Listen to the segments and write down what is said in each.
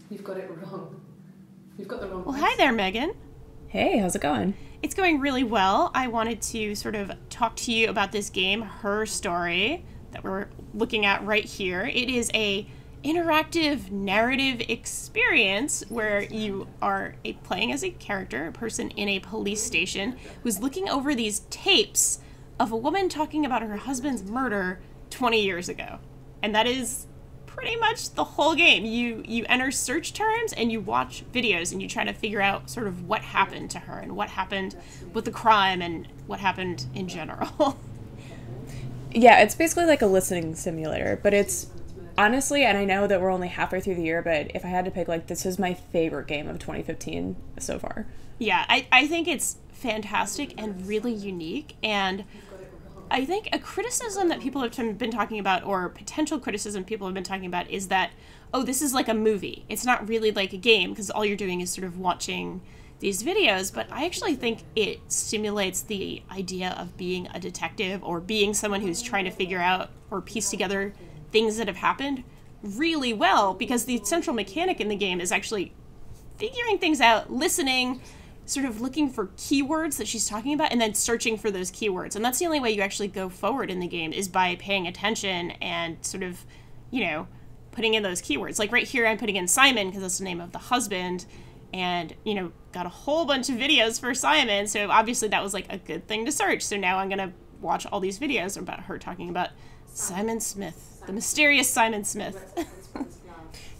You've got it wrong. You've got the wrong Well, place. hi there, Megan. Hey, how's it going? It's going really well. I wanted to sort of talk to you about this game, Her Story, that we're looking at right here. It is a interactive narrative experience where you are playing as a character, a person in a police station who's looking over these tapes of a woman talking about her husband's murder 20 years ago. And that is pretty much the whole game. You enter search terms and you watch videos and you try to figure out sort of what happened to her and what happened with the crime and what happened in general. Yeah, it's basically like a listening simulator, but it's honestly, and I know that we're only halfway through the year, but if I had to pick, like, this is my favorite game of 2015 so far. Yeah, I think it's fantastic and really unique, and I think a criticism that people have been talking about, or potential criticism people have been talking about, is that, oh, this is like a movie. It's not really like a game, because all you're doing is sort of watching these videos, but I actually think it stimulates the idea of being a detective or being someone who's trying to figure out or piece together things that have happened really well, because the central mechanic in the game is actually figuring things out, listening, sort of looking for keywords that she's talking about, and then searching for those keywords. And that's the only way you actually go forward in the game, is by paying attention and sort of, putting in those keywords. Like right here, I'm putting in Simon because that's the name of the husband, and, got a whole bunch of videos for Simon. So obviously that was like a good thing to search. So now I'm going to watch all these videos about her talking about Simon Smith, the mysterious Simon Smith.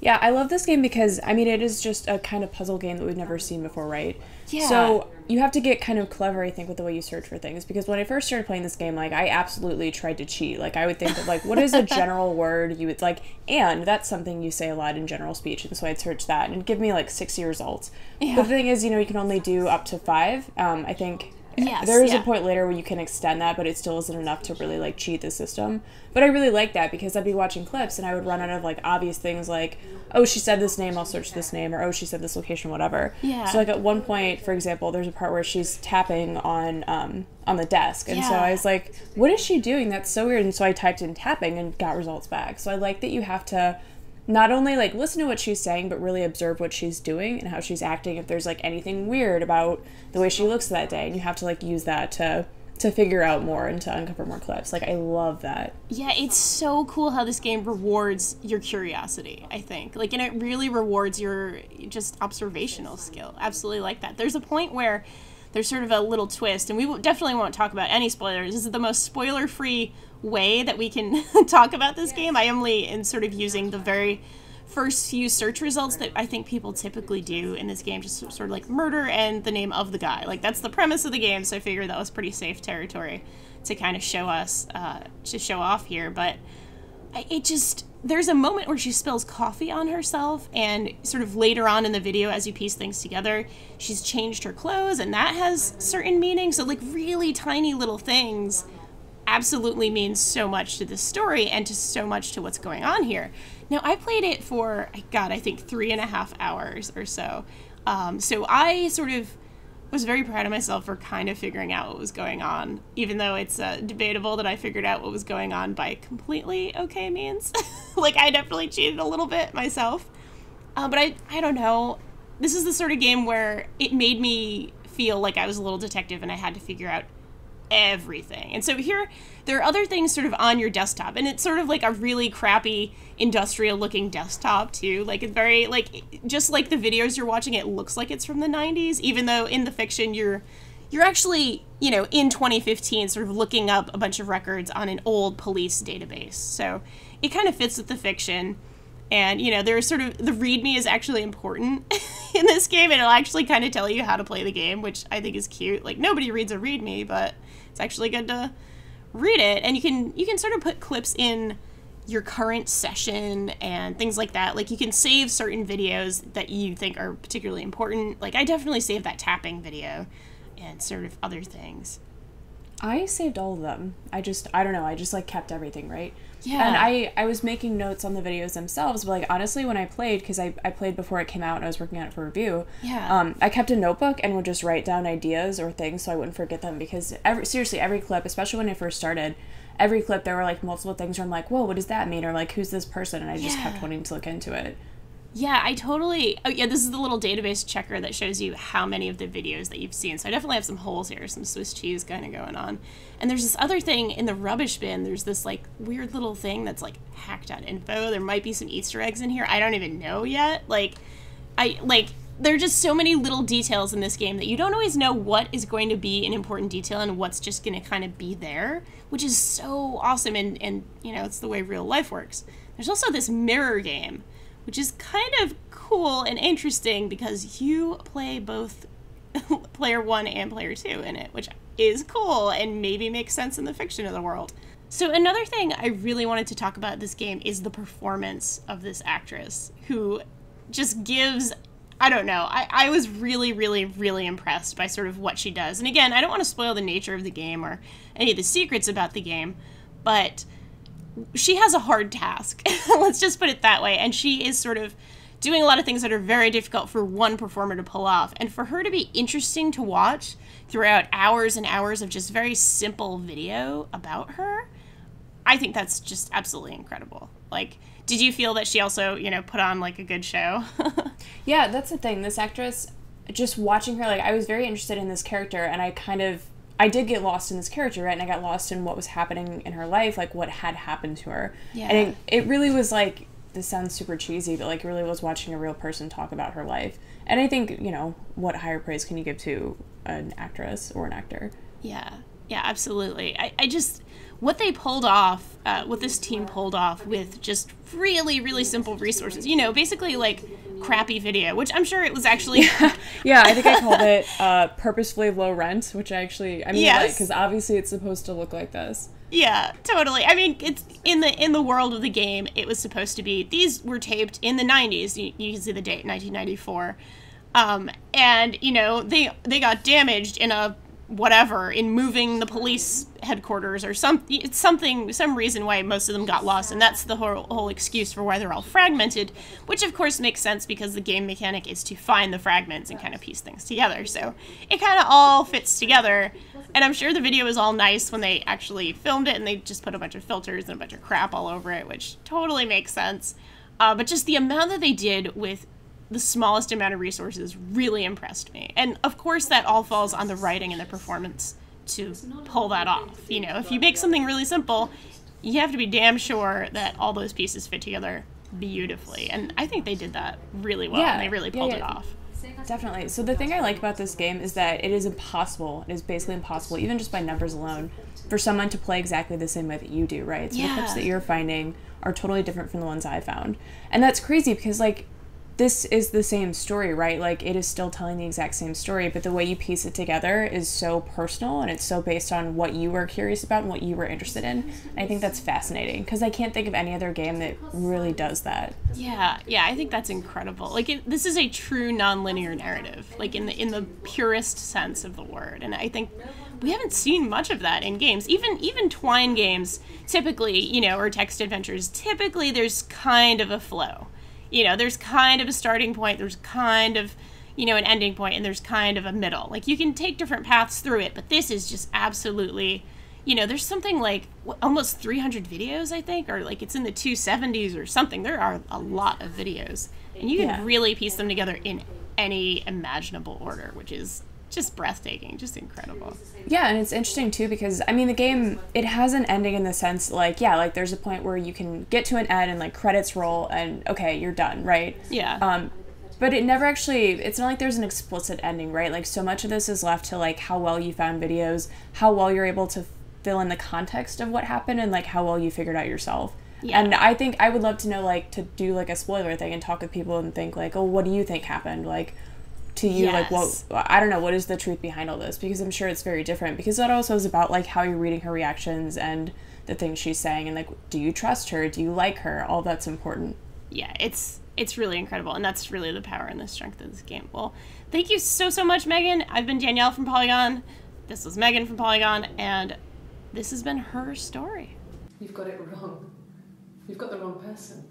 Yeah, I love this game because, I mean, it is just a kind of puzzle game that we've never seen before, right? Yeah. So you have to get kind of clever, I think, with the way you search for things, because when I first started playing this game, like, I absolutely tried to cheat. Like, I would think of, like, what is a general word you would, like, and that's something you say a lot in general speech, and so I'd search that, and it'd give me, like, 60 results. Yeah. But the thing is, you can only do up to 5. I think Yes, there is yeah. a point later where you can extend that, but it still isn't enough to really, like, cheat the system. But I really like that, because I'd be watching clips and I would run out of, like, obvious things like, oh, she said this name, I'll search this name, or oh, she said this location, whatever. Yeah. So, like, at one point, for example, there's a part where she's tapping on the desk, and so Yeah. I was like, what is she doing? That's so weird. And so I typed in tapping and got results back. So I like that you have to not only, like, listen to what she's saying, but really observe what she's doing and how she's acting, if there's, like, anything weird about the way she looks that day, and you have to, like, use that to figure out more and to uncover more clips. Like, I love that. Yeah, it's so cool how this game rewards your curiosity, I think. Like, and it really rewards your just observational skill. Absolutely like that. There's a point where there's sort of a little twist, and we definitely won't talk about any spoilers. This is the most spoiler-free way that we can talk about this game. I only am sort of using the very first few search results that I think people typically do in this game, just sort of like murder and the name of the guy. Like, that's the premise of the game, so I figured that was pretty safe territory to kind of show us, to show off here. But there's a moment where she spills coffee on herself, and sort of later on in the video, as you piece things together, she's changed her clothes, and that has certain meaning. So, like, really tiny little things absolutely means so much to this story and to so much to what's going on here. Now, I played it for, I think 3.5 hours or so. So I sort of was very proud of myself for kind of figuring out what was going on, even though it's debatable that I figured out what was going on by completely okay means. Like, I definitely cheated a little bit myself. But I don't know. This is the sort of game where it made me feel like I was a little detective and I had to figure out everything. And so here, there are other things sort of on your desktop, and it's sort of like a really crappy industrial looking desktop too. Like, it's very, like, just like the videos you're watching, it looks like it's from the 90s, even though in the fiction you're actually, in 2015 sort of looking up a bunch of records on an old police database. So it kind of fits with the fiction. And, there's sort of, the README is actually important in this game, and it'll actually kind of tell you how to play the game, which I think is cute. Like, nobody reads a README, but it's actually good to read it. And you can sort of put clips in your current session and things like that. Like, you can save certain videos that you think are particularly important. Like, I definitely saved that tapping video and sort of other things. I saved all of them. I don't know, I just, like, kept everything, right? Yeah. And I was making notes on the videos themselves, but, like, honestly, when I played, because I played before it came out and I was working on it for review, Yeah. I kept a notebook and would just write down ideas or things so I wouldn't forget them, because every clip, especially when I first started, every clip there were, like, multiple things where I'm like, whoa, what does that mean? Or, like, who's this person? And I just kept wanting to look into it. Yeah, I totally... Oh, yeah, this is the little database checker that shows you how many of the videos that you've seen. So I definitely have some holes here, some Swiss cheese kind of going on. And there's this other thing in the rubbish bin. There's this, like, weird little thing that's, like, hack.info. There might be some Easter eggs in here. I don't even know yet. There are just so many little details in this game that you don't always know what is going to be an important detail and what's just going to kind of be there, which is so awesome. And, you know, it's the way real life works. There's also this mirror game, which is kind of cool and interesting because you play both player 1 and player 2 in it, which is cool and maybe makes sense in the fiction of the world. So another thing I really wanted to talk about this game is the performance of this actress, who just gives... I don't know. I was really, really, really impressed by sort of what she does. And again, I don't want to spoil the nature of the game or any of the secrets about the game, but she has a hard task. Let's just put it that way. And she is sort of doing a lot of things that are very difficult for one performer to pull off. And for her to be interesting to watch throughout hours and hours of just very simple video about her, I think that's just absolutely incredible. Like, did you feel that she also, you know, put on, like, a good show? Yeah, that's the thing. This actress, just watching her, like, I was very interested in this character, and I did get lost in this character, right? And I got lost in what was happening in her life, like, what had happened to her. Yeah. And it really was, like, this sounds super cheesy, but, like, it really was watching a real person talk about her life. And I think, you know, what higher praise can you give to an actress or an actor? Yeah. Yeah, absolutely. I just... What they pulled off, what this team pulled off with just really, really simple resources, you know, basically like crappy video, which I'm sure it was actually... Yeah, I think I called it purposefully low rent, which I mean, yes. Like, because obviously it's supposed to look like this. Yeah, totally. I mean, it's in the world of the game, it was supposed to be, these were taped in the 90s, you can see the date, 1994, and, you know, they got damaged in in moving the police headquarters or some reason why most of them got lost, and that's the whole excuse for why they're all fragmented, which of course makes sense because the game mechanic is to find the fragments and kind of piece things together, so it kind of all fits together. And I'm sure the video was all nice when they actually filmed it and they just put a bunch of filters and a bunch of crap all over it, which totally makes sense, but just the amount that they did with the smallest amount of resources really impressed me. And of course that all falls on the writing and the performance to pull that off. You know, if you make something really simple, you have to be damn sure that all those pieces fit together beautifully. And I think they did that really well, and they really pulled it off. Definitely. So the thing I like about this game is that it is impossible, it is basically impossible, even just by numbers alone, for someone to play exactly the same way that you do, right? So the clips that you're finding are totally different from the ones I found. And that's crazy because, like, this is the same story, right? Like, it is still telling the exact same story, but the way you piece it together is so personal, and it's so based on what you were curious about and what you were interested in. And I think that's fascinating, because I can't think of any other game that really does that. Yeah, I think that's incredible. Like, this is a true non-linear narrative, like in the purest sense of the word, and I think we haven't seen much of that in games. Even Twine games, typically, you know, or text adventures, typically there's kind of a flow. You know, there's kind of a starting point, there's kind of, you know, an ending point, and there's kind of a middle. Like, you can take different paths through it, but this is just absolutely, you know, there's something like almost 300 videos, I think, or like it's in the 270s or something. There are a lot of videos, and you can really piece them together in any imaginable order, which is just breathtaking, just incredible. Yeah, and it's interesting too because, I mean, the game, it has an ending in the sense, like, yeah, like there's a point where you can get to an end and like credits roll and okay, you're done, right? Yeah. But it never actually, it's not like there's an explicit ending, right? Like, so much of this is left to like how well you found videos, how well you're able to fill in the context of what happened, and like how well you figured out yourself. Yeah. And I think I would love to know, like, to do like a spoiler thing and talk with people and think like, oh, what do you think happened? Like, to you, like, what, I don't know, what is the truth behind all this? Because I'm sure it's very different, because that also is about, like, how you're reading her reactions and the things she's saying, and, like, do you trust her? Do you like her? All that's important. Yeah, it's really incredible, and that's really the power and the strength of this game. Well, thank you so much, Megan. I've been Danielle from Polygon. This was Megan from Polygon, and this has been her story. You've got it wrong. You've got the wrong person.